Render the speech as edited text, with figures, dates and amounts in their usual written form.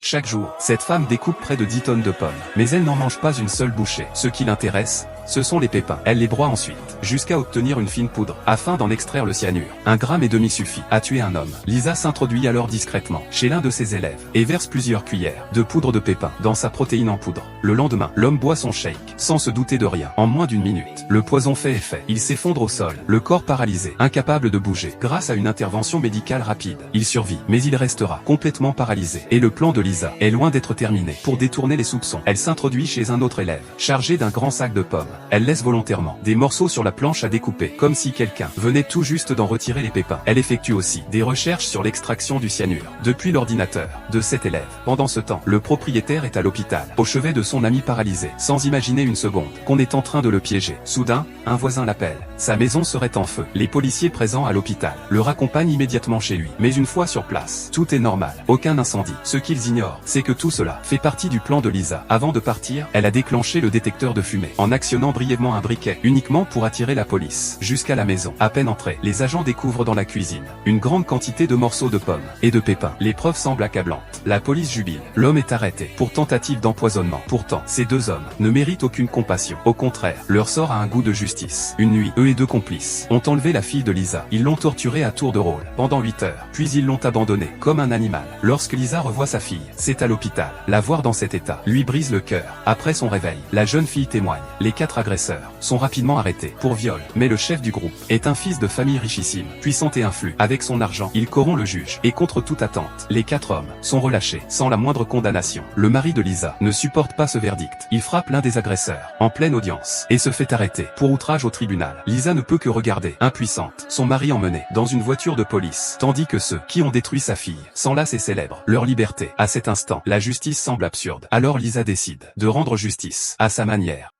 Chaque jour, cette femme découpe près de 10 tonnes de pommes. Mais elle n'en mange pas une seule bouchée. Ce qui l'intéresse, ce sont les pépins. Elle les broie ensuite, jusqu'à obtenir une fine poudre, afin d'en extraire le cyanure. 1,5 gramme suffit à tuer un homme. Lisa s'introduit alors discrètement chez l'un de ses élèves, et verse plusieurs cuillères de poudre de pépins dans sa protéine en poudre. Le lendemain, l'homme boit son shake, sans se douter de rien. En moins d'une minute, le poison fait effet. Il s'effondre au sol, le corps paralysé, incapable de bouger. Grâce à une intervention médicale rapide, il survit, mais il restera complètement paralysé. Et le plan de Lisa est loin d'être terminé. Pour détourner les soupçons, elle s'introduit chez un autre élève, chargé d'un grand sac de pommes. Elle laisse volontairement des morceaux sur la planche à découper, comme si quelqu'un venait tout juste d'en retirer les pépins. Elle effectue aussi des recherches sur l'extraction du cyanure, depuis l'ordinateur de cet élève. Pendant ce temps, le propriétaire est à l'hôpital, au chevet de son ami paralysé, sans imaginer une seconde qu'on est en train de le piéger. Soudain, un voisin l'appelle. Sa maison serait en feu. Les policiers présents à l'hôpital le raccompagnent immédiatement chez lui. Mais une fois sur place, tout est normal. Aucun incendie. Ce qu'ils ignorent, c'est que tout cela fait partie du plan de Lisa. Avant de partir, elle a déclenché le détecteur de fumée, en actionnant brièvement un briquet, uniquement pour attirer la police jusqu'à la maison. À peine entrés, les agents découvrent dans la cuisine une grande quantité de morceaux de pommes et de pépins. Les preuves semblent accablantes. La police jubile. L'homme est arrêté pour tentative d'empoisonnement. Pourtant, ces deux hommes ne méritent aucune compassion. Au contraire, leur sort a un goût de justice. Une nuit, eux et deux complices ont enlevé la fille de Lisa. Ils l'ont torturée à tour de rôle pendant 8 heures. Puis ils l'ont abandonnée comme un animal. Lorsque Lisa revoit sa fille, c'est à l'hôpital. La voir dans cet état lui brise le cœur. Après son réveil, la jeune fille témoigne. Les 4 agresseurs sont rapidement arrêtés pour viol. Mais le chef du groupe est un fils de famille richissime, puissant et influent. Avec son argent, il corrompt le juge. Et contre toute attente, les 4 hommes sont relâchés sans la moindre condamnation. Le mari de Lisa ne supporte pas ce verdict. Il frappe l'un des agresseurs en pleine audience et se fait arrêter pour outrage au tribunal. Lisa ne peut que regarder, impuissante, son mari emmené dans une voiture de police, tandis que ceux qui ont détruit sa fille s'enlacent et célèbrent leur liberté. À cet instant, la justice semble absurde. Alors Lisa décide de rendre justice à sa manière.